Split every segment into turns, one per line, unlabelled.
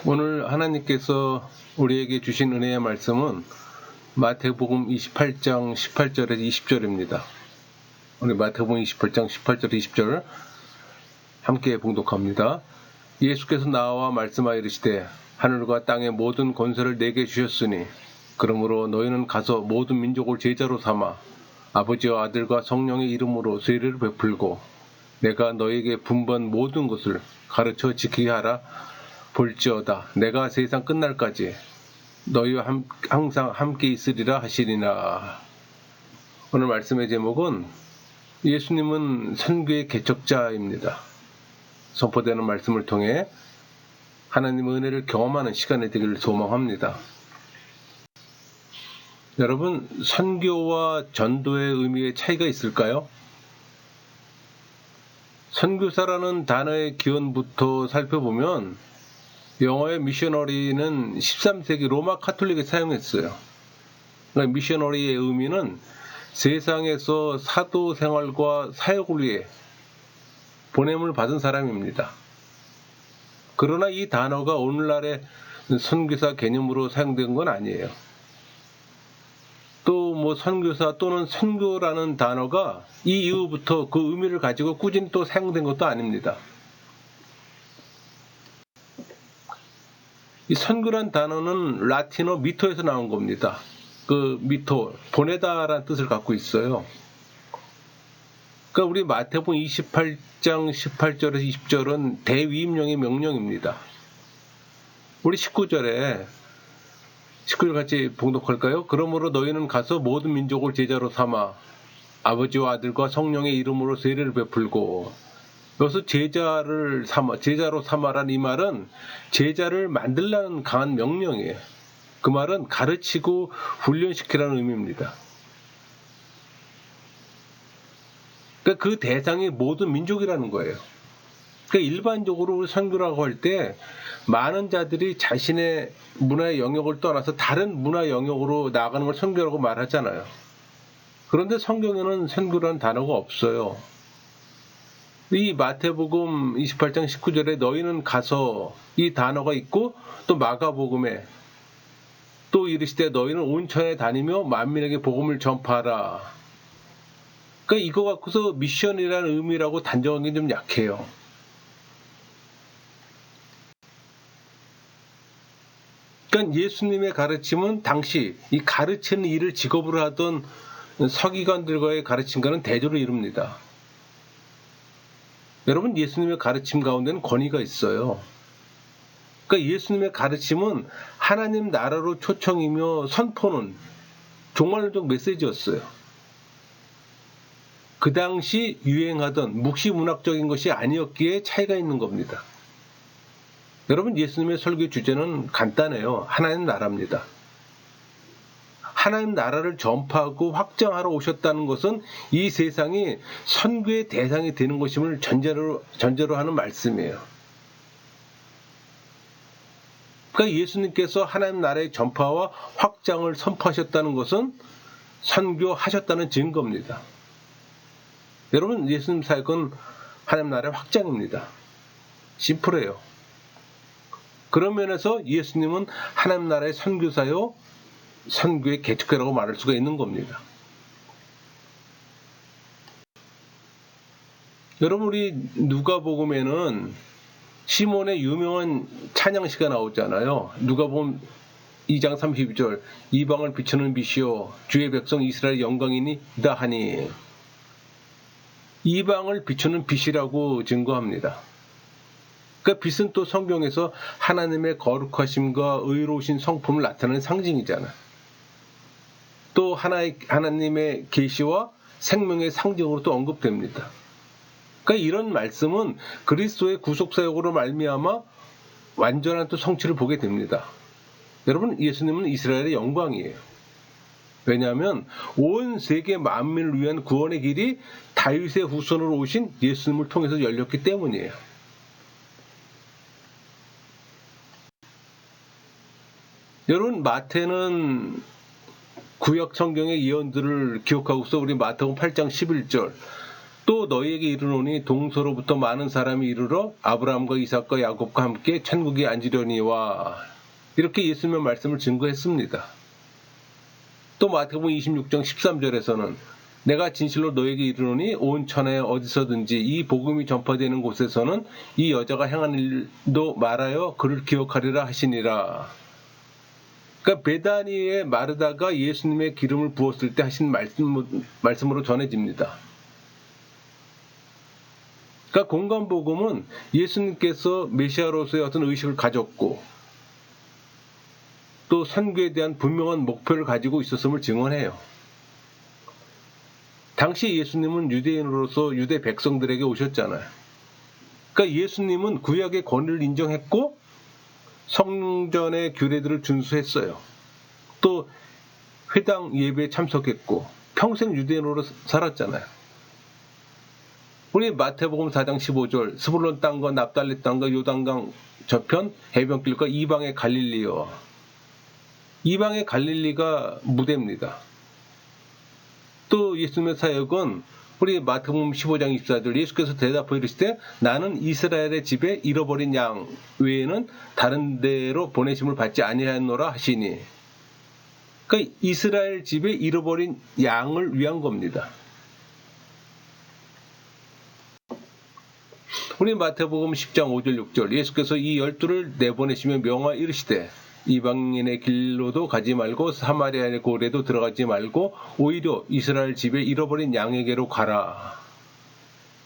오늘 하나님께서 우리에게 주신 은혜의 말씀은 마태복음 28장 18절에서 20절입니다. 우리 마태복음 28장 18절 20절 함께 봉독합니다. 예수께서 나와 말씀하여 이르시되 하늘과 땅의 모든 권세를 내게 주셨으니 그러므로 너희는 가서 모든 민족을 제자로 삼아 아버지와 아들과 성령의 이름으로 세례를 베풀고 내가 너희에게 분부한 모든 것을 가르쳐 지키게 하라. 볼지어다 내가 세상 끝날까지 너희와 항상 함께 있으리라 하시리라. 오늘 말씀의 제목은 예수님은 선교의 개척자입니다. 선포되는 말씀을 통해 하나님의 은혜를 경험하는 시간이 되기를 소망합니다. 여러분, 선교와 전도의 의미에 차이가 있을까요? 선교사라는 단어의 기원부터 살펴보면 영어의 미셔너리는 13세기 로마 카톨릭에 사용했어요. 그러니까 미셔너리의 의미는 세상에서 사도 생활과 사역을 위해 보냄을 받은 사람입니다. 그러나 이 단어가 오늘날의 선교사 개념으로 사용된 건 아니에요. 또 선교사 또는 선교라는 단어가 이 이후부터 그 의미를 가지고 꾸준히 또 사용된 것도 아닙니다. 이 선교란 단어는 라틴어 미토에서 나온 겁니다. 그 미토, 보내다라는 뜻을 갖고 있어요. 그러니까 우리 마태복음 28장 18절에서 20절은 대위임령의 명령입니다. 우리 19절 같이 봉독할까요? 그러므로 너희는 가서 모든 민족을 제자로 삼아 아버지와 아들과 성령의 이름으로 세례를 베풀고, 여기서 제자로 삼아라는 이 말은 제자를 만들라는 강한 명령이에요. 그 말은 가르치고 훈련시키라는 의미입니다. 그러니까 그 대상이 모든 민족이라는 거예요. 그러니까 일반적으로 선교라고 할 때 많은 자들이 자신의 문화의 영역을 떠나서 다른 문화 영역으로 나아가는 걸 선교라고 말하잖아요. 그런데 성경에는 선교라는 단어가 없어요. 이 마태복음 28장 19절에 너희는 가서 이 단어가 있고, 또 마가복음에 또 이르시되 너희는 온 천에 다니며 만민에게 복음을 전파하라. 그러니까 이거 갖고서 미션이라는 의미라고 단정하기 좀 약해요. 그러니까 예수님의 가르침은 당시 이 가르치는 일을 직업으로 하던 서기관들과의 가르침과는 대조를 이룹니다. 여러분, 예수님의 가르침 가운데는 권위가 있어요. 그러니까 예수님의 가르침은 하나님 나라로 초청이며 선포는 종말론적 메시지였어요. 그 당시 유행하던 묵시문학적인 것이 아니었기에 차이가 있는 겁니다. 여러분, 예수님의 설교 주제는 간단해요. 하나님 나라입니다. 하나님 나라를 전파하고 확장하러 오셨다는 것은 이 세상이 선교의 대상이 되는 것임을 전제로 하는 말씀이에요. 그러니까 예수님께서 하나님 나라의 전파와 확장을 선포하셨다는 것은 선교하셨다는 증거입니다. 여러분, 예수님 사역은 하나님 나라의 확장입니다. 심플해요. 그런 면에서 예수님은 하나님 나라의 선교사요, 선교의 개척자라고 말할 수가 있는 겁니다. 여러분, 우리 누가복음에는 시몬의 유명한 찬양시가 나오잖아요. 누가복음 2장 32절 이방을 비추는 빛이요 주의 백성 이스라엘 영광이니이다 하니, 이방을 비추는 빛이라고 증거합니다. 그러니까 빛은 또 성경에서 하나님의 거룩하심과 의로우신 성품을 나타내는 상징이잖아요. 또 하나님의 계시와 생명의 상징으로 또 언급됩니다. 그러니까 이런 말씀은 그리스도의 구속사역으로 말미암아 완전한 또 성취를 보게 됩니다. 여러분, 예수님은 이스라엘의 영광이에요. 왜냐하면 온 세계 만민을 위한 구원의 길이 다윗의 후손으로 오신 예수님을 통해서 열렸기 때문이에요. 여러분, 마태는 구약 성경의 예언들을 기억하고서 우리 마태복음 8장 11절, 또 너희에게 이르노니 동서로부터 많은 사람이 이르러 아브라함과 이삭과 야곱과 함께 천국에 앉으려니와 이렇게 예수님의 말씀을 증거했습니다. 또 마태복음 26장 13절에서는 내가 진실로 너에게 이르노니 온 천하에 어디서든지 이 복음이 전파되는 곳에서는 이 여자가 행한 일도 말하여 그를 기억하리라 하시니라. 그러니까 베다니에 마르다가 예수님의 기름을 부었을 때 하신 말씀으로 전해집니다. 그러니까 공간복음은 예수님께서 메시아로서의 어떤 의식을 가졌고 또 선교에 대한 분명한 목표를 가지고 있었음을 증언해요. 당시 예수님은 유대인으로서 유대 백성들에게 오셨잖아요. 그러니까 예수님은 구약의 권위를 인정했고 성전의 규례들을 준수했어요. 또 회당 예배에 참석했고 평생 유대인으로 살았잖아요. 우리 마태복음 4장 15절 스불론 땅과 납달리 땅과 요단강 저편 해변길과 이방의 갈릴리여. 이방의 갈릴리가 무대입니다. 또 예수님의 사역은 우리 마태복음 15장 24절 예수께서 대답하여 이르시되 나는 이스라엘의 집에 잃어버린 양 외에는 다른 데로 보내심을 받지 아니하였노라 하시니. 그러니까 이스라엘 집에 잃어버린 양을 위한 겁니다. 우리 마태복음 10장 5절 6절 예수께서 이 12를 내보내시며 명하 이르시되 이방인의 길로도 가지 말고 사마리아의 고래도 들어가지 말고 오히려 이스라엘 집에 잃어버린 양에게로 가라.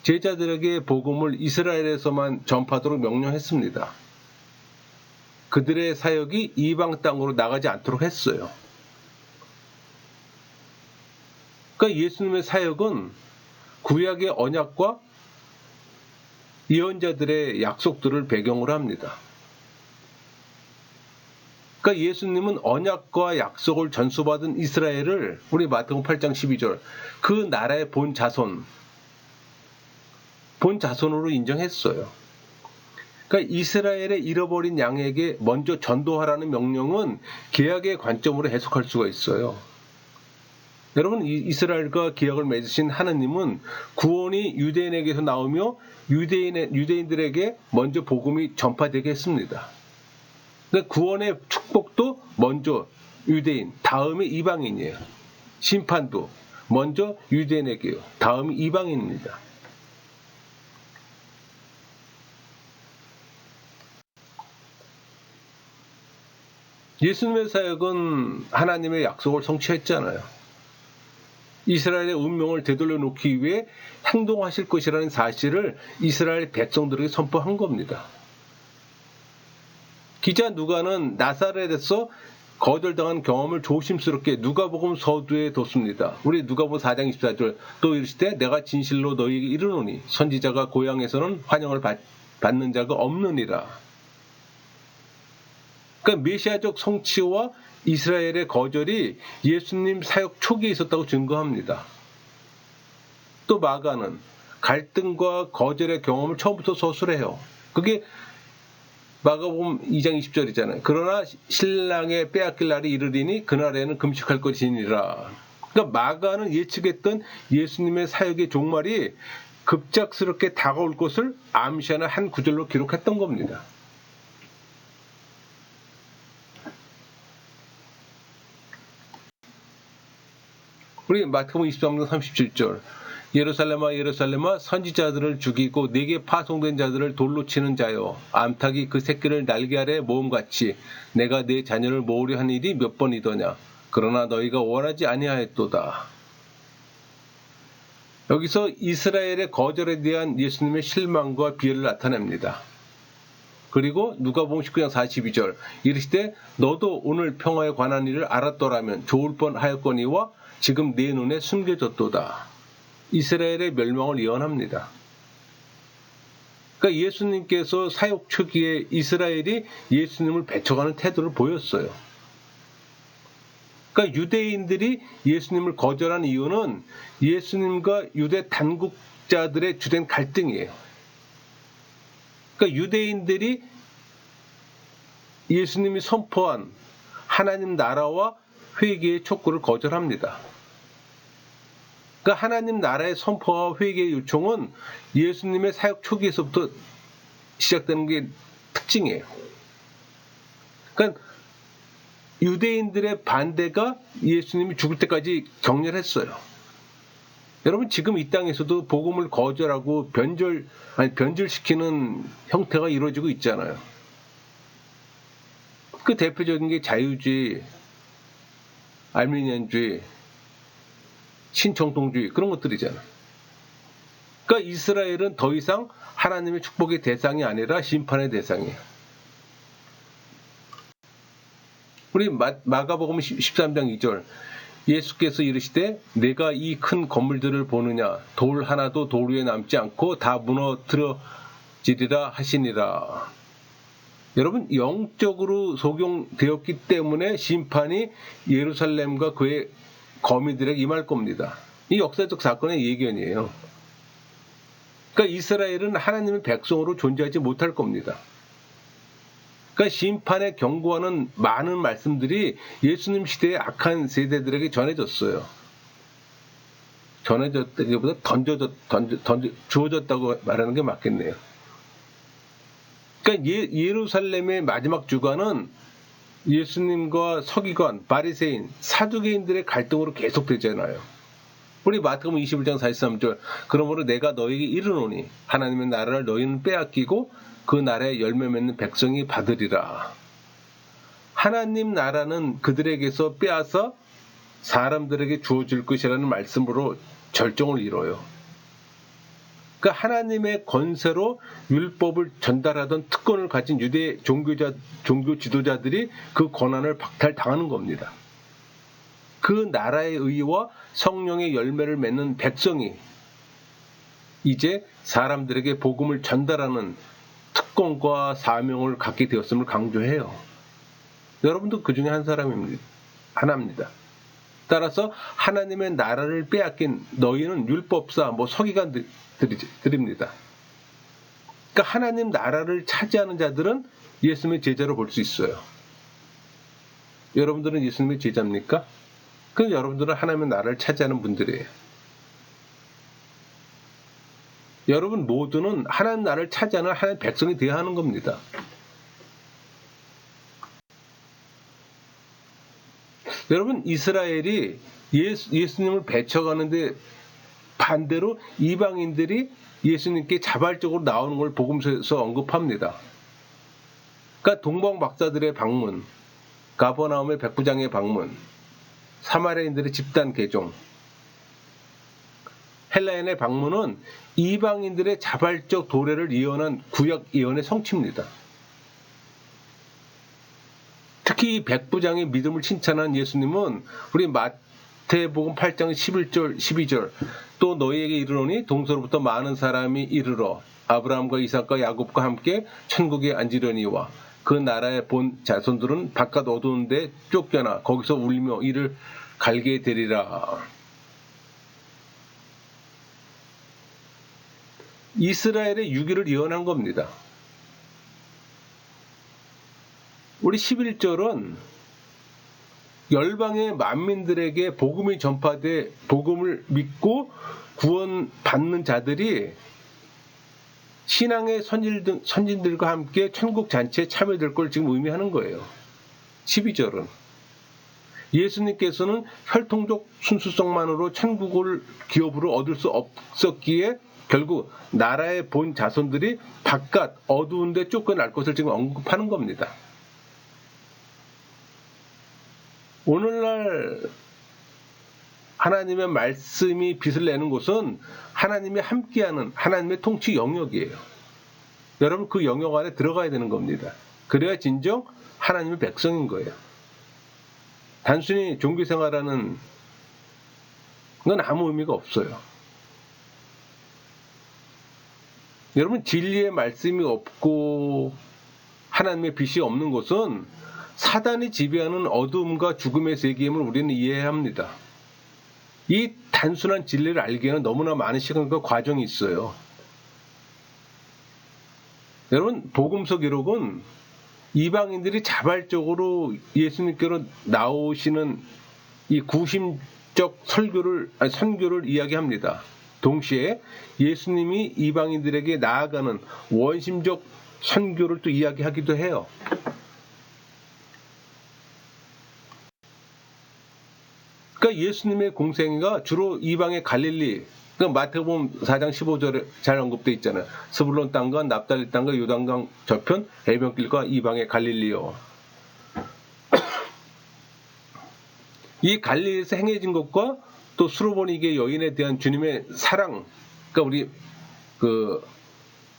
제자들에게 복음을 이스라엘에서만 전파하도록 명령했습니다. 그들의 사역이 이방 땅으로 나가지 않도록 했어요. 그러니까 예수님의 사역은 구약의 언약과 예언자들의 약속들을 배경으로 합니다. 그러니까 예수님은 언약과 약속을 전수받은 이스라엘을 우리 마태복음 8장 12절 그 나라의 본 자손으로 인정했어요. 그러니까 이스라엘의 잃어버린 양에게 먼저 전도하라는 명령은 계약의 관점으로 해석할 수가 있어요. 여러분, 이스라엘과 계약을 맺으신 하나님은 구원이 유대인에게서 나오며 유대인들에게 먼저 복음이 전파되게 했습니다. 그러니까 구원의 축복도 먼저 유대인, 다음에 이방인이에요. 심판도 먼저 유대인에게요. 다음이 이방인입니다. 예수님의 사역은 하나님의 약속을 성취했잖아요. 이스라엘의 운명을 되돌려 놓기 위해 행동하실 것이라는 사실을 이스라엘 백성들에게 선포한 겁니다. 기자 누가는 나사렛에서 거절당한 경험을 조심스럽게 누가복음 서두에 뒀습니다. 우리 누가복음 4장 24절 또 이르시되 내가 진실로 너희에게 이르노니 선지자가 고향에서는 환영을 받는 자가 없느니라. 그러니까 메시아적 성취와 이스라엘의 거절이 예수님 사역 초기에 있었다고 증거합니다. 또 마가는 갈등과 거절의 경험을 처음부터 서술해요. 그게 마가복음 2장 20절이잖아요. 그러나 신랑의 빼앗길 날이 이르리니 그날에는 금식할 것이니라. 그러니까 마가는 예측했던 예수님의 사역의 종말이 급작스럽게 다가올 것을 암시하는 한 구절로 기록했던 겁니다. 우리 마태복음 23장 37절 예루살렘아 예루살렘아 선지자들을 죽이고 네게 파송된 자들을 돌로 치는 자여 암탉이 그 새끼를 날개 아래 모음같이 내가 네 자녀를 모으려 한 일이 몇 번이더냐 그러나 너희가 원하지 아니하였도다. 여기서 이스라엘의 거절에 대한 예수님의 실망과 비애를 나타냅니다. 그리고 누가복음 19장 42절 이르시되 너도 오늘 평화에 관한 일을 알았더라면 좋을 뻔하였거니와 지금 네 눈에 숨겨졌도다. 이스라엘의 멸망을 예언합니다. 그러니까 예수님께서 사역 초기에 이스라엘이 예수님을 배척하는 태도를 보였어요. 그러니까 유대인들이 예수님을 거절한 이유는 예수님과 유대 단국자들의 주된 갈등이에요. 그러니까 유대인들이 예수님이 선포한 하나님 나라와 회개의 촉구를 거절합니다. 그러니까 하나님 나라의 선포와 회개의 요청은 예수님의 사역 초기에서부터 시작되는 게 특징이에요. 그러니까 유대인들의 반대가 예수님이 죽을 때까지 격렬했어요. 여러분 지금 이 땅에서도 복음을 거절하고 변절시키는 형태가 이루어지고 있잖아요. 그 대표적인 게 자유주의, 알미니안주의, 신정통주의 그런 것들이잖아요. 그러니까 이스라엘은 더 이상 하나님의 축복의 대상이 아니라 심판의 대상이에요. 우리 마가복음 13장 2절 예수께서 이르시되 내가 이 큰 건물들을 보느냐 돌 하나도 돌 위에 남지 않고 다 무너뜨려지리라 하시니라. 여러분 영적으로 소경되었기 때문에 심판이 예루살렘과 그의 거민들에게 임할 겁니다. 이 역사적 사건의 예견이에요. 그러니까 이스라엘은 하나님의 백성으로 존재하지 못할 겁니다. 그러니까 심판에 경고하는 많은 말씀들이 예수님 시대의 악한 세대들에게 전해졌어요. 전해졌다기보다 주어졌다고 말하는 게 맞겠네요. 그러니까 예루살렘의 마지막 주관은 예수님과 서기관, 바리새인, 사두개인들의 갈등으로 계속되잖아요. 우리 마태복음 21장 43절 그러므로 내가 너에게 이르노니 하나님의 나라를 너희는 빼앗기고 그 나라에 열매 맺는 백성이 받으리라. 하나님 나라는 그들에게서 빼앗아 사람들에게 주어질 것이라는 말씀으로 절정을 이뤄요. 그러니까 하나님의 권세로 율법을 전달하던 특권을 가진 유대 종교 지도자들이 그 권한을 박탈당하는 겁니다. 그 나라의 의와 성령의 열매를 맺는 백성이 이제 사람들에게 복음을 전달하는 특권과 사명을 갖게 되었음을 강조해요. 여러분도 그 중에 한 사람입니다. 하나입니다. 따라서 하나님의 나라를 빼앗긴 너희는 율법사, 서기관들입니다. 그러니까 하나님 나라를 차지하는 자들은 예수님의 제자로 볼 수 있어요. 여러분들은 예수님의 제자입니까? 그럼 여러분들은 하나님의 나라를 차지하는 분들이에요. 여러분 모두는 하나님 나라를 차지하는 하나님의 백성이 되어야 하는 겁니다. 여러분 이스라엘이 예수님을 배척하는데 반대로 이방인들이 예수님께 자발적으로 나오는 걸 복음서에서 언급합니다. 그러니까 동방 박사들의 방문, 가버나움의 백부장의 방문, 사마리아인들의 집단 개종, 헬라인의 방문은 이방인들의 자발적 도래를 예언한 구약 예언의 성취입니다. 특히 이 백부장의 믿음을 칭찬한 예수님은 우리 마태복음 8장 11절 12절 또 너희에게 이르노니 동서로부터 많은 사람이 이르러 아브라함과 이삭과 야곱과 함께 천국에 앉으려니와 그 나라의 본 자손들은 바깥 어두운 데 쫓겨나 거기서 울며 이를 갈게 되리라. 이스라엘의 유기를 예언한 겁니다. 우리 11절은 열방의 만민들에게 복음이 전파돼 복음을 믿고 구원받는 자들이 신앙의 선진들과 함께 천국 잔치에 참여될 걸 지금 의미하는 거예요. 12절은 예수님께서는 혈통적 순수성만으로 천국을 기업으로 얻을 수 없었기에 결국 나라의 본 자손들이 바깥 어두운 데 쫓겨날 것을 지금 언급하는 겁니다. 오늘날 하나님의 말씀이 빛을 내는 곳은 하나님이 함께하는 하나님의 통치 영역이에요. 여러분 그 영역 안에 들어가야 되는 겁니다. 그래야 진정 하나님의 백성인 거예요. 단순히 종교생활하는 건 아무 의미가 없어요. 여러분 진리의 말씀이 없고 하나님의 빛이 없는 곳은 사단이 지배하는 어두움과 죽음의 세계임을 우리는 이해해야 합니다. 이 단순한 진리를 알기에는 너무나 많은 시간과 과정이 있어요. 여러분 복음서 기록은 이방인들이 자발적으로 예수님께로 나오시는 이 구심 원시적 선교를 이야기합니다. 동시에 예수님이 이방인들에게 나아가는 원심적 선교를 또 이야기하기도 해요. 그러니까 예수님의 공생애가 주로 이방의 갈릴리, 그러니까 마태복음 4장 15절에 잘 언급되어 있잖아요. 스불론 땅과 납달리 땅과 요단강 저편 해변길과 이방의 갈릴리요. 이 갈릴리에서 행해진 것과 또 수로보니게 여인에 대한 주님의 사랑, 그러니까 우리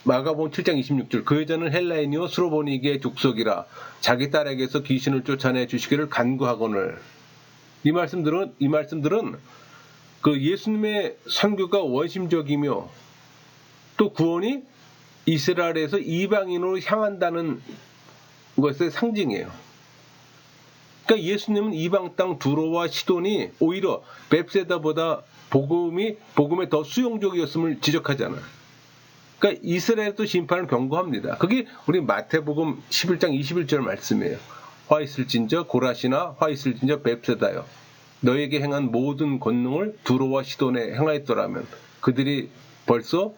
마가복음 7장 26절, 그 여자는 헬라인이요 수로보니게의 족속이라 자기 딸에게서 귀신을 쫓아내 주시기를 간구하거늘. 이 말씀들은 그 예수님의 선교가 원심적이며 또 구원이 이스라엘에서 이방인으로 향한다는 것의 상징이에요. 그러니까 예수님은 이방 땅 두로와 시돈이 오히려 벳세다보다 복음에 더 수용적이었음을 지적하잖아요. 그러니까 이스라엘도 심판을 경고합니다. 그게 우리 마태복음 11장 21절 말씀이에요. 화 있을진저 고라시나 화 있을진저 벳세다요. 너에게 행한 모든 권능을 두로와 시돈에 행하였더라면 그들이 벌써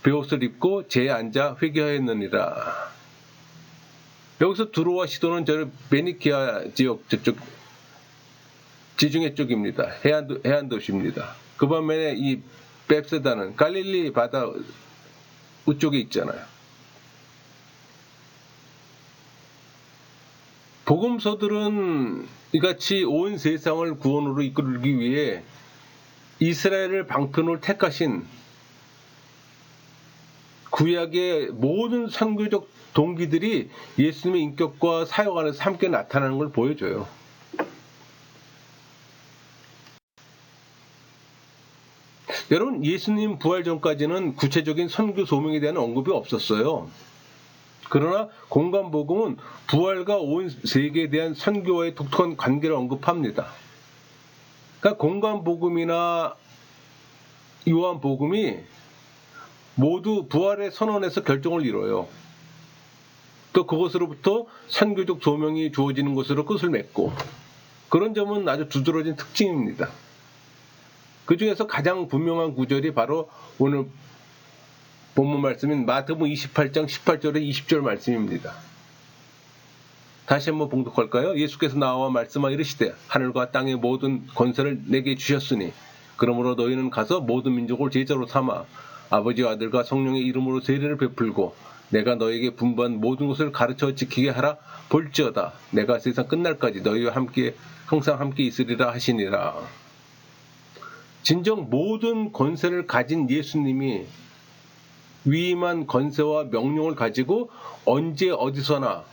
베옷을 입고 제에 앉아 회개하였느니라. 여기서 두로와 시돈은 저 베니키아 지역 저쪽 지중해 쪽입니다. 해안 도시입니다. 그 반면에 이 벳세다는 갈릴리 바다 우쪽에 있잖아요. 복음서들은 이같이 온 세상을 구원으로 이끌기 위해 이스라엘을 방편으로 택하신 구약의 모든 선교적 동기들이 예수님의 인격과 사역 안에서 함께 나타나는 걸 보여줘요. 여러분, 예수님 부활 전까지는 구체적인 선교 소명에 대한 언급이 없었어요. 그러나 공관복음은 부활과 온 세계에 대한 선교와의 독특한 관계를 언급합니다. 그러니까 공관복음이나 요한복음이 모두 부활의 선언에서 결정을 이뤄요. 또 그것으로부터 선교적 소명이 주어지는 것으로 끝을 맺고, 그런 점은 아주 두드러진 특징입니다. 그 중에서 가장 분명한 구절이 바로 오늘 본문 말씀인 마태복음 28장 18절에 20절 말씀입니다. 다시 한번 봉독할까요? 예수께서 나와 말씀하 이르시되 하늘과 땅의 모든 권세를 내게 주셨으니 그러므로 너희는 가서 모든 민족을 제자로 삼아 아버지와 아들과 성령의 이름으로 세례를 베풀고 내가 너에게 분부한 모든 것을 가르쳐 지키게 하라. 볼지어다 내가 세상 끝날까지 너희와 항상 함께 있으리라 하시니라. 진정 모든 권세를 가진 예수님이 위임한 권세와 명령을 가지고 언제 어디서나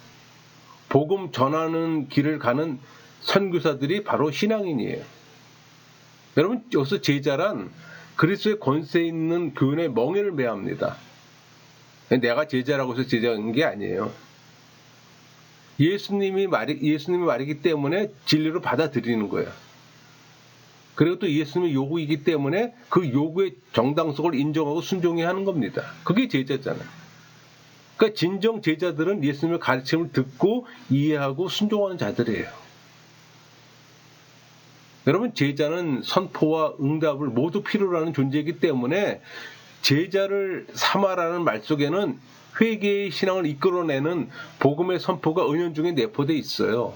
복음 전하는 길을 가는 선교사들이 바로 신앙인이에요. 여러분, 여기서 제자란 그리스도의 권세 있는 교훈의 멍에를 매합니다. 내가 제자라고 해서 제자인 게 아니에요. 예수님이 말이기 때문에 진리로 받아들이는 거예요. 그리고 또 예수님의 요구이기 때문에 그 요구의 정당성을 인정하고 순종해야 하는 겁니다. 그게 제자잖아요. 그러니까 진정 제자들은 예수님의 가르침을 듣고 이해하고 순종하는 자들이에요. 여러분, 제자는 선포와 응답을 모두 필요로 하는 존재이기 때문에 제자를 삼아라는 말 속에는 회개의 신앙을 이끌어내는 복음의 선포가 은연중에 내포되어 있어요.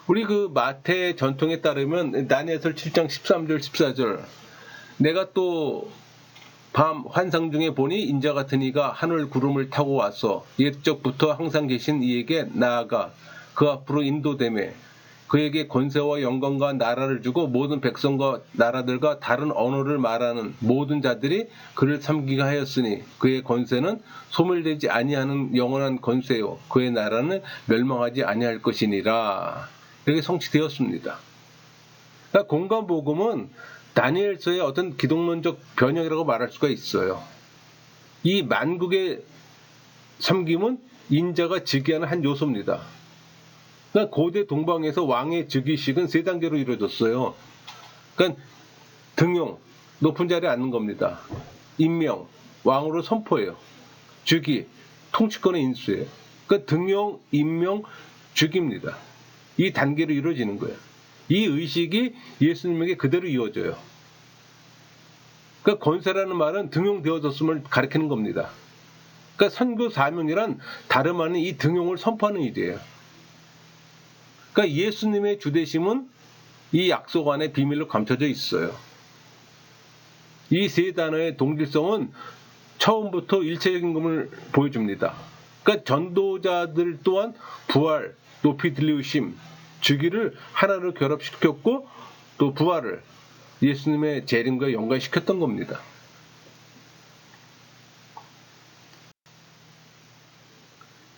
우리 그 마태 전통에 따르면 다니엘서 7장 13절 14절 내가 또 밤 환상 중에 보니 인자 같은 이가 하늘 구름을 타고 와서 옛적부터 항상 계신 이에게 나아가 그 앞으로 인도되매 그에게 권세와 영광과 나라를 주고 모든 백성과 나라들과 다른 언어를 말하는 모든 자들이 그를 섬기게 하였으니 그의 권세는 소멸되지 아니하는 영원한 권세요 그의 나라는 멸망하지 아니할 것이니라. 이렇게 성취되었습니다. 그러니까 공관복음은 다니엘서의 어떤 기독론적 변형이라고 말할 수가 있어요. 이 만국의 섬김은 인자가 즉위하는 한 요소입니다. 그러니까 고대 동방에서 왕의 즉위식은 세 단계로 이루어졌어요. 그러니까 등용, 높은 자리에 앉는 겁니다. 임명, 왕으로 선포해요. 즉위, 통치권의 인수예요. 그러니까 등용, 임명, 죽입니다. 이 단계로 이루어지는 거예요. 이 의식이 예수님에게 그대로 이어져요. 그러니까 권세라는 말은 등용되어졌음을 가리키는 겁니다. 그러니까 선교 사명이란 다름 아닌 이 등용을 선포하는 일이에요. 그러니까 예수님의 주되심은 이 약속 안에 비밀로 감춰져 있어요. 이 세 단어의 동질성은 처음부터 일체적인 것을 보여줍니다. 그러니까 전도자들 또한 부활, 높이 들리우심, 주기를 하나로 결합시켰고 또 부활을 예수님의 재림과 연관시켰던 겁니다.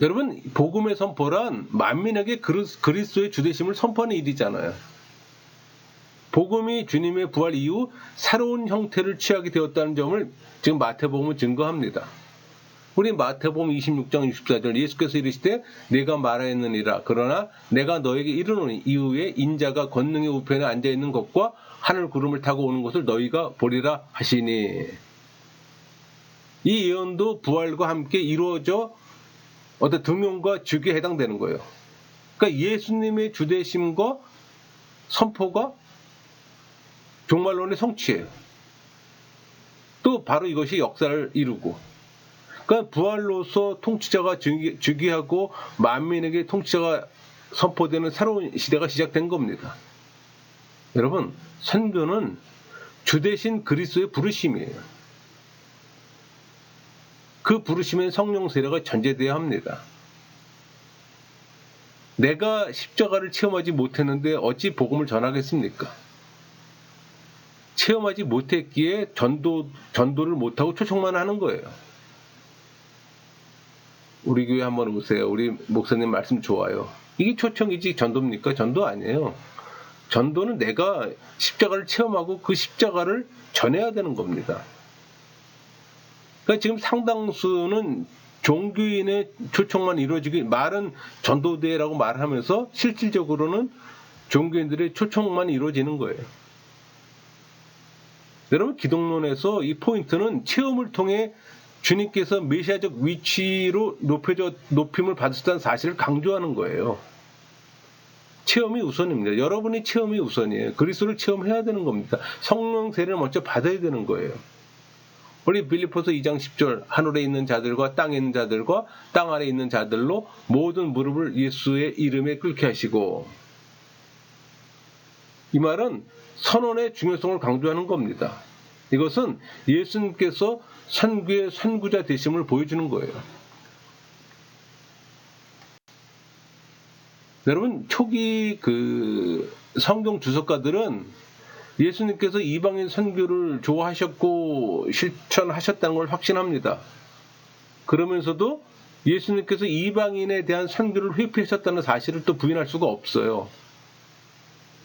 여러분, 복음의 선포란 만민에게 그리스도의 주되심을 선포하는 일이잖아요. 복음이 주님의 부활 이후 새로운 형태를 취하게 되었다는 점을 지금 마태복음은 증거합니다. 우리 마태복음 26장 64절 예수께서 이르시되 내가 말하였느니라. 그러나 내가 너에게 이르노니 이후에 인자가 권능의 우편에 앉아있는 것과 하늘 구름을 타고 오는 것을 너희가 보리라 하시니. 이 예언도 부활과 함께 이루어져 어떤 등용과 죽에 해당되는 거예요. 그러니까 예수님의 주되심과 선포가 종말론의 성취예요. 또 바로 이것이 역사를 이루고, 그러니까 부활로서 통치자가 즉위하고 만민에게 통치자가 선포되는 새로운 시대가 시작된 겁니다. 여러분, 선교는 주 대신 그리스도의 부르심이에요. 그 부르심엔 성령 세례가 전제되어야 합니다. 내가 십자가를 체험하지 못했는데 어찌 복음을 전하겠습니까? 체험하지 못했기에 전도를 못하고 초청만 하는 거예요. 우리 교회 한번 오세요. 우리 목사님 말씀 좋아요. 이게 초청이지 전도입니까? 전도 아니에요. 전도는 내가 십자가를 체험하고 그 십자가를 전해야 되는 겁니다. 그러니까 지금 상당수는 종교인의 초청만 이루어지기, 말은 전도대회라고 말하면서 실질적으로는 종교인들의 초청만 이루어지는 거예요. 여러분, 기독론에서 이 포인트는 체험을 통해 주님께서 메시아적 위치로 높임을 받으셨다는 사실을 강조하는 거예요. 체험이 우선입니다. 여러분이 체험이 우선이에요. 그리스도를 체험해야 되는 겁니다. 성령 세례를 먼저 받아야 되는 거예요. 우리 빌립보서 2장 10절 하늘에 있는 자들과 땅에 있는 자들과 땅 아래에 있는 자들로 모든 무릎을 예수의 이름에 꿇게 하시고, 이 말은 선언의 중요성을 강조하는 겁니다. 이것은 예수님께서 선교의 선구자 되심을 보여주는 거예요. 여러분, 초기 성경 주석가들은 예수님께서 이방인 선교를 좋아하셨고 실천하셨다는 걸 확신합니다. 그러면서도 예수님께서 이방인에 대한 선교를 회피하셨다는 사실을 또 부인할 수가 없어요.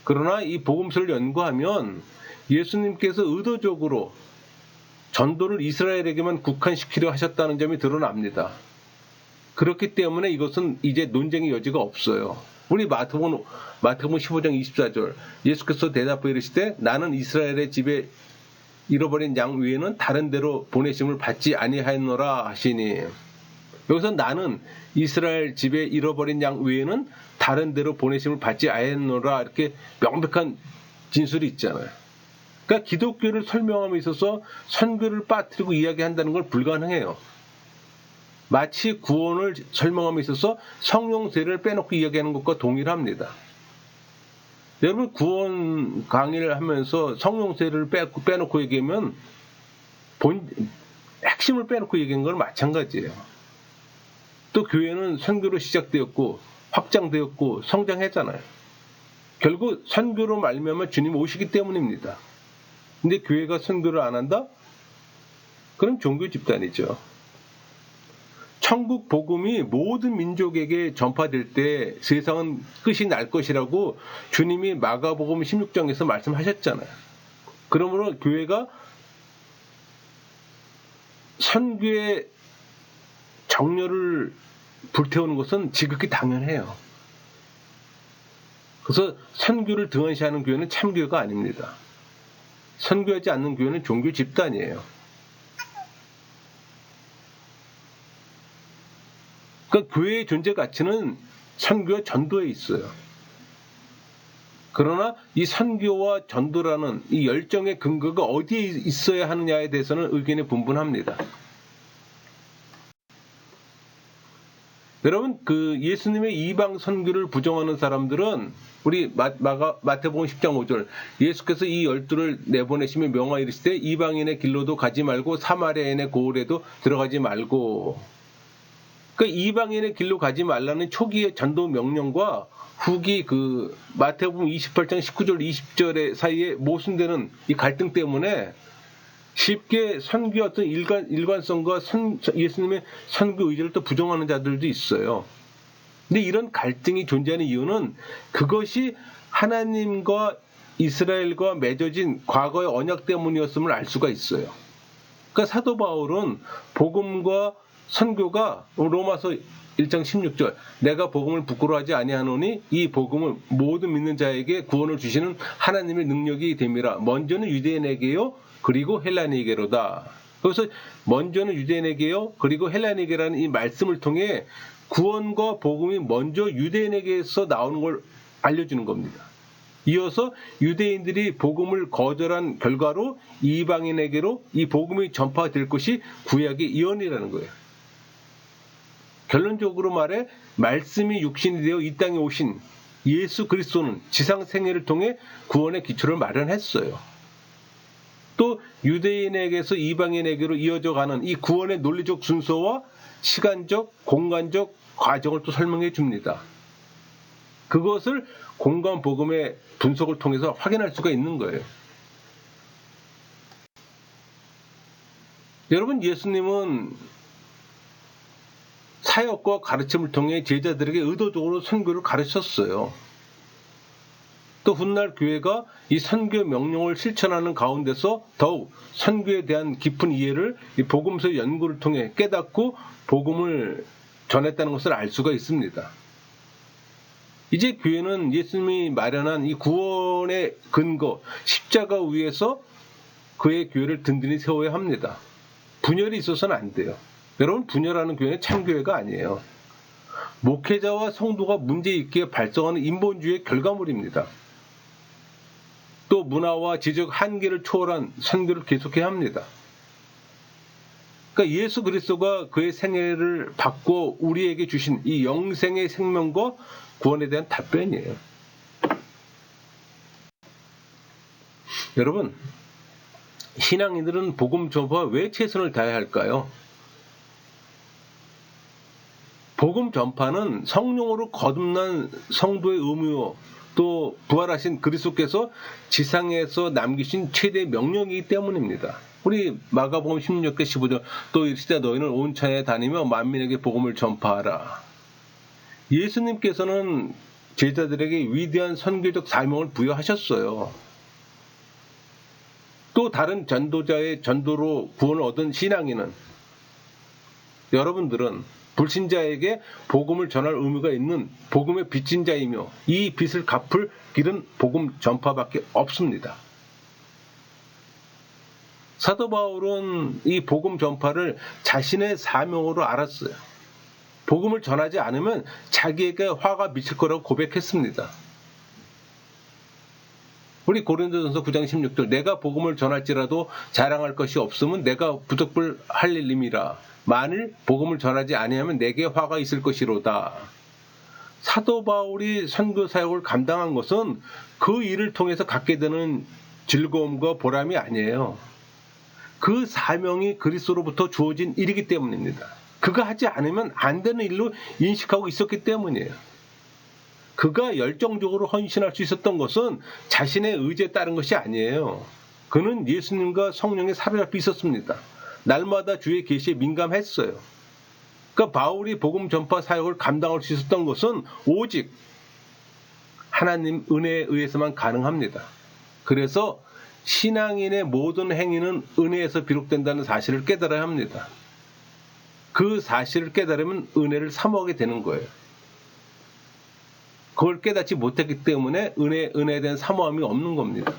그러나 이 복음서를 연구하면 예수님께서 의도적으로 전도를 이스라엘에게만 국한시키려 하셨다는 점이 드러납니다. 그렇기 때문에 이것은 이제 논쟁의 여지가 없어요. 우리 마태복음 15장 24절 예수께서 대답하여 이르시되 나는 이스라엘의 집에 잃어버린 양 외에는 다른 데로 보내심을 받지 아니하였노라 하시니, 여기서 나는 이스라엘 집에 잃어버린 양 외에는 다른 데로 보내심을 받지 아니하였노라, 이렇게 명백한 진술이 있잖아요. 그러니까 기독교를 설명함에 있어서 선교를 빠뜨리고 이야기한다는 건 불가능해요. 마치 구원을 설명함에 있어서 성령 세례를 빼놓고 이야기하는 것과 동일합니다. 여러분, 구원 강의를 하면서 성령 세례를 빼놓고 얘기하면 핵심을 빼놓고 얘기하는 건 마찬가지예요. 또 교회는 선교로 시작되었고 확장되었고 성장했잖아요. 결국 선교로 말미암아 주님 오시기 때문입니다. 근데 교회가 선교를 안 한다? 그럼 종교 집단이죠. 천국 복음이 모든 민족에게 전파될 때 세상은 끝이 날 것이라고 주님이 마가복음 16장에서 말씀하셨잖아요. 그러므로 교회가 선교의 정열을 불태우는 것은 지극히 당연해요. 그래서 선교를 등한시하는 교회는 참교회가 아닙니다. 선교하지 않는 교회는 종교 집단이에요. 그러니까 그 교회의 존재 가치는 선교와 전도에 있어요. 그러나 이 선교와 전도라는 이 열정의 근거가 어디에 있어야 하느냐에 대해서는 의견이 분분합니다. 여러분, 그 예수님의 이방 선교를 부정하는 사람들은 우리 마태복음 10장 5절 예수께서 이 12를 내보내시며 명하여 이르시되 이방인의 길로도 가지 말고 사마리아인의 고을에도 들어가지 말고, 그러니까 이방인의 길로 가지 말라는 초기의 전도 명령과 후기 그 마태복음 28장 19절 20절의 사이에 모순되는 이 갈등 때문에 쉽게 선교 어떤 일관성과 예수님의 선교 의지를 또 부정하는 자들도 있어요. 근데 이런 갈등이 존재하는 이유는 그것이 하나님과 이스라엘과 맺어진 과거의 언약 때문이었음을 알 수가 있어요. 그러니까 사도 바울은 복음과 선교가 로마서 1장 16절 내가 복음을 부끄러워하지 아니하노니 이 복음은 모든 믿는 자에게 구원을 주시는 하나님의 능력이 됨이라. 먼저는 유대인에게요 그리고 헬라인에게로다. 그래서 먼저는 유대인에게요 그리고 헬라인에게라는 이 말씀을 통해 구원과 복음이 먼저 유대인에게서 나오는 걸 알려주는 겁니다. 이어서 유대인들이 복음을 거절한 결과로 이방인에게로 이 복음이 전파될 것이 구약의 예언이라는 거예요. 결론적으로 말해 말씀이 육신이 되어 이 땅에 오신 예수 그리스도는 지상 생애를 통해 구원의 기초를 마련했어요. 또 유대인에게서 이방인에게로 이어져 가는 이 구원의 논리적 순서와 시간적, 공간적 과정을 또 설명해 줍니다. 그것을 공간 복음의 분석을 통해서 확인할 수가 있는 거예요. 여러분, 예수님은 사역과 가르침을 통해 제자들에게 의도적으로 선교를 가르쳤어요. 또 훗날 교회가 이 선교 명령을 실천하는 가운데서 더욱 선교에 대한 깊은 이해를 이 복음서 연구를 통해 깨닫고 복음을 전했다는 것을 알 수가 있습니다. 이제 교회는 예수님이 마련한 이 구원의 근거 십자가 위에서 그의 교회를 든든히 세워야 합니다. 분열이 있어서는 안 돼요. 여러분, 분열하는 교회는 참교회가 아니에요. 목회자와 성도가 문제 있게 발성하는 인본주의의 결과물입니다. 또 문화와 지적 한계를 초월한 선교를 계속해야 합니다. 그러니까 예수 그리스도가 그의 생애를 받고 우리에게 주신 이 영생의 생명과 구원에 대한 답변이에요. 여러분, 신앙인들은 복음 전파에 왜 최선을 다해야 할까요? 복음 전파는 성령으로 거듭난 성도의 의무요, 또 부활하신 그리스도께서 지상에서 남기신 최대 명령이기 때문입니다. 우리 마가복음 16장 15절 또 이르시되 너희는 온 천하에 다니며 만민에게 복음을 전파하라. 예수님께서는 제자들에게 위대한 선교적 사명을 부여하셨어요. 또 다른 전도자의 전도로 구원을 얻은 신앙인은, 여러분들은 불신자에게 복음을 전할 의무가 있는 복음의 빚진 자이며 이 빚을 갚을 길은 복음 전파밖에 없습니다. 사도 바울은 이 복음 전파를 자신의 사명으로 알았어요. 복음을 전하지 않으면 자기에게 화가 미칠 거라고 고백했습니다. 우리 고린도전서 9장 16절 내가 복음을 전할지라도 자랑할 것이 없으면 내가 부득불할 일임이라. 만일 복음을 전하지 아니하면 내게 화가 있을 것이로다. 사도 바울이 선교 사역을 감당한 것은 그 일을 통해서 갖게 되는 즐거움과 보람이 아니에요. 그 사명이 그리스도로부터 주어진 일이기 때문입니다. 그가 하지 않으면 안 되는 일로 인식하고 있었기 때문이에요. 그가 열정적으로 헌신할 수 있었던 것은 자신의 의지에 따른 것이 아니에요. 그는 예수님과 성령에 사로잡혀 있었습니다. 날마다 주의 계시에 민감했어요. 그러니까 바울이 복음 전파 사역을 감당할 수 있었던 것은 오직 하나님 은혜에 의해서만 가능합니다. 그래서 신앙인의 모든 행위는 은혜에서 비롯된다는 사실을 깨달아야 합니다. 그 사실을 깨달으면 은혜를 사모하게 되는 거예요. 그걸 깨닫지 못했기 때문에 은혜에 대한 사모함이 없는 겁니다.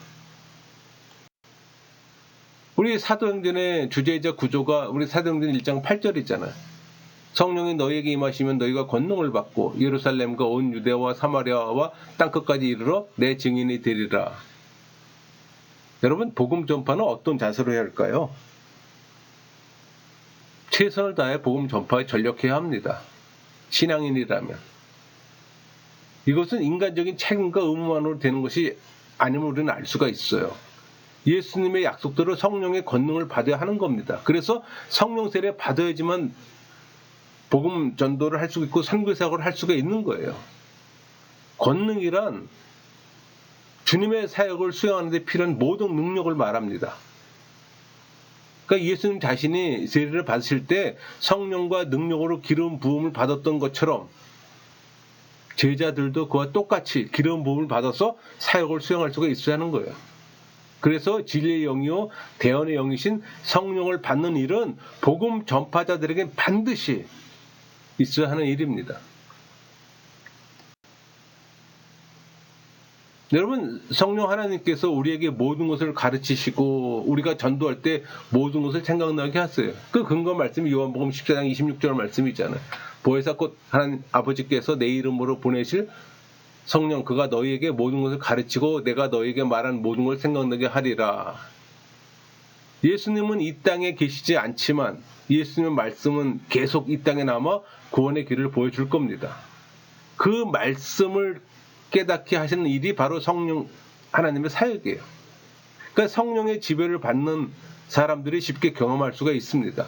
우리 사도행전의 주제적 구조가 우리 사도행전 1장 8절이잖아요. 성령이 너희에게 임하시면 너희가 권능을 받고 예루살렘과 온 유대와 사마리아와 땅끝까지 이르러 내 증인이 되리라. 여러분, 복음 전파는 어떤 자세로 해야 할까요? 최선을 다해 복음 전파에 전력해야 합니다. 신앙인이라면. 이것은 인간적인 책임과 의무만으로 되는 것이 아니면 우리는 알 수가 있어요. 예수님의 약속대로 성령의 권능을 받아야 하는 겁니다. 그래서 성령 세례 받아야지만 복음 전도를 할 수 있고 선교 사역을 할 수가 있는 거예요. 권능이란 주님의 사역을 수행하는 데 필요한 모든 능력을 말합니다. 그러니까 예수님 자신이 세례를 받으실 때 성령과 능력으로 기름 부음을 받았던 것처럼 제자들도 그와 똑같이 기름 부음을 받아서 사역을 수행할 수가 있어야 하는 거예요. 그래서 진리의 영이요 대언의 영이신 성령을 받는 일은 복음 전파자들에게 반드시 있어야 하는 일입니다. 여러분, 성령 하나님께서 우리에게 모든 것을 가르치시고 우리가 전도할 때 모든 것을 생각나게 하세요. 그 근거 말씀이 요한복음 14장 26절 말씀이잖아요. 보혜사 곧 하나님 아버지께서 내 이름으로 보내실 성령, 그가 너희에게 모든 것을 가르치고 내가 너희에게 말한 모든 걸 생각나게 하리라. 예수님은 이 땅에 계시지 않지만 예수님의 말씀은 계속 이 땅에 남아 구원의 길을 보여줄 겁니다. 그 말씀을 깨닫게 하시는 일이 바로 성령 하나님의 사역이에요. 그러니까 성령의 지배를 받는 사람들이 쉽게 경험할 수가 있습니다.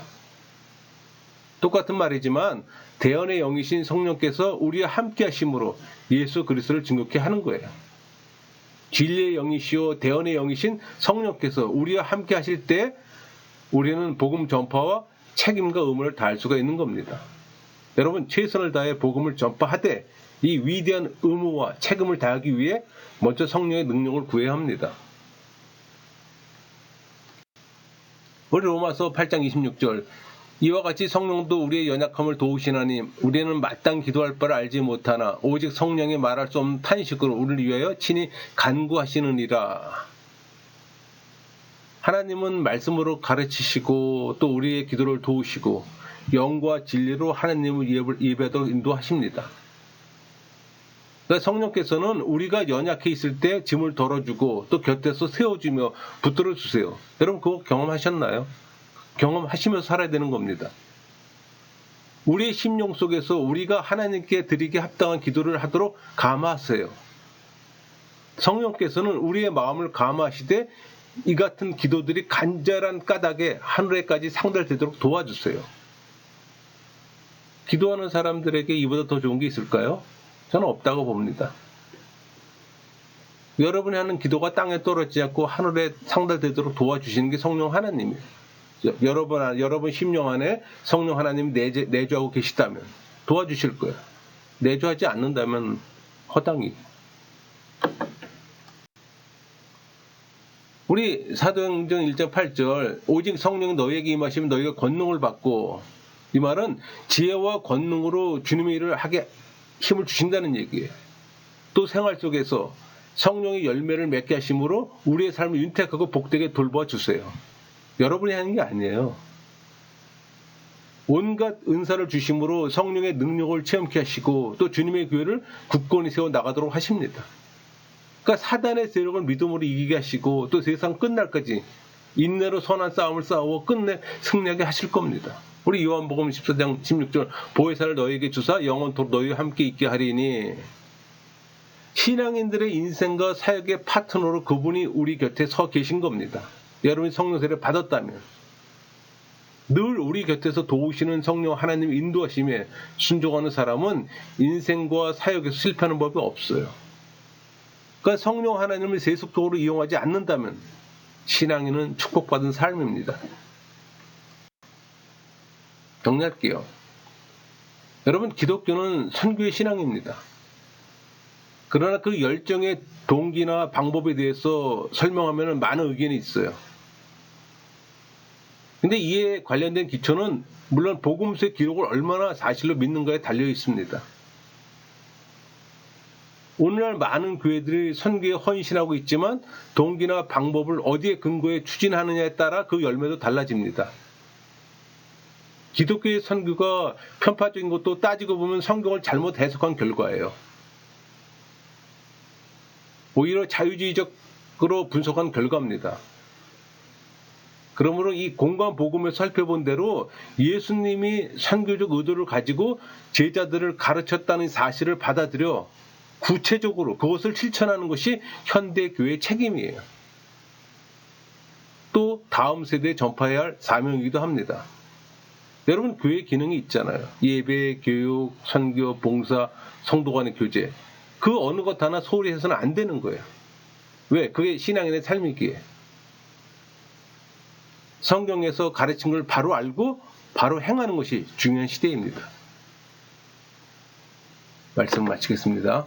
똑같은 말이지만 대언의 영이신 성령께서 우리와 함께 하심으로 예수 그리스도를 증거케 하는 거예요. 진리의 영이시오 대언의 영이신 성령께서 우리와 함께 하실 때 우리는 복음 전파와 책임과 의무를 다할 수가 있는 겁니다. 여러분, 최선을 다해 복음을 전파하되 이 위대한 의무와 책임을 다하기 위해 먼저 성령의 능력을 구해야 합니다. 우리 로마서 8장 26절, 이와 같이 성령도 우리의 연약함을 도우시나니 우리는 마땅히 기도할 바를 알지 못하나 오직 성령이 말할 수 없는 탄식으로 우리를 위하여 친히 간구하시느니라. 하나님은 말씀으로 가르치시고 또 우리의 기도를 도우시고 영과 진리로 하나님을 예배하도록 인도하십니다. 그러니까 성령께서는 우리가 연약해 있을 때 짐을 덜어주고 또 곁에서 세워주며 붙들어주세요. 여러분, 그거 경험하셨나요? 경험하시면서 살아야 되는 겁니다. 우리의 심령 속에서 우리가 하나님께 드리기 합당한 기도를 하도록 감화하세요. 성령께서는 우리의 마음을 감화하시되 이 같은 기도들이 간절한 까닭에 하늘에까지 상달되도록 도와주세요. 기도하는 사람들에게 이보다 더 좋은 게 있을까요? 저는 없다고 봅니다. 여러분이 하는 기도가 땅에 떨어지지 않고 하늘에 상달되도록 도와주시는 게 성령 하나님이에요. 여러분 심령 안에 성령 하나님이 내주하고 계시다면 도와주실 거예요. 내주하지 않는다면 허당이. 우리 사도행전 1장 8절, 오직 성령이 너희에게 임하시면 너희가 권능을 받고, 이 말은 지혜와 권능으로 주님의 일을 하게 힘을 주신다는 얘기예요. 또 생활 속에서 성령의 열매를 맺게 하심으로 우리의 삶을 윤택하고 복되게 돌보아 주세요. 여러분이 하는 게 아니에요. 온갖 은사를 주심으로 성령의 능력을 체험케 하시고 또 주님의 교회를 굳건히 세워 나가도록 하십니다. 그러니까 사단의 세력을 믿음으로 이기게 하시고 또 세상 끝날까지 인내로 선한 싸움을 싸워 끝내 승리하게 하실 겁니다. 우리 요한복음 14장 16절, 보혜사를 너희에게 주사 영원토록 너희와 함께 있게 하리니. 신앙인들의 인생과 사역의 파트너로 그분이 우리 곁에 서 계신 겁니다. 여러분이 성령 세례를 받았다면 늘 우리 곁에서 도우시는 성령 하나님 인도하심에 순종하는 사람은 인생과 사역에서 실패하는 법이 없어요. 그러니까 성령 하나님을 세속적으로 이용하지 않는다면 신앙인은 축복받은 삶입니다. 정리할게요. 여러분, 기독교는 선교의 신앙입니다. 그러나 그 열정의 동기나 방법에 대해서 설명하면 많은 의견이 있어요. 근데 이에 관련된 기초는 물론 복음서의 기록을 얼마나 사실로 믿는가에 달려 있습니다. 오늘날 많은 교회들이 선교에 헌신하고 있지만 동기나 방법을 어디에 근거해 추진하느냐에 따라 그 열매도 달라집니다. 기독교의 선교가 편파적인 것도 따지고 보면 성경을 잘못 해석한 결과예요. 오히려 자유주의적으로 분석한 결과입니다. 그러므로 이 공간 복음을 살펴본 대로 예수님이 선교적 의도를 가지고 제자들을 가르쳤다는 사실을 받아들여 구체적으로 그것을 실천하는 것이 현대 교회의 책임이에요. 또 다음 세대에 전파해야 할 사명이기도 합니다. 여러분, 교회 기능이 있잖아요. 예배, 교육, 선교, 봉사, 성도 간의 교제. 그 어느 것 하나 소홀히 해서는 안 되는 거예요. 왜? 그게 신앙인의 삶이기에. 성경에서 가르친 걸 바로 알고 바로 행하는 것이 중요한 시대입니다. 말씀 마치겠습니다.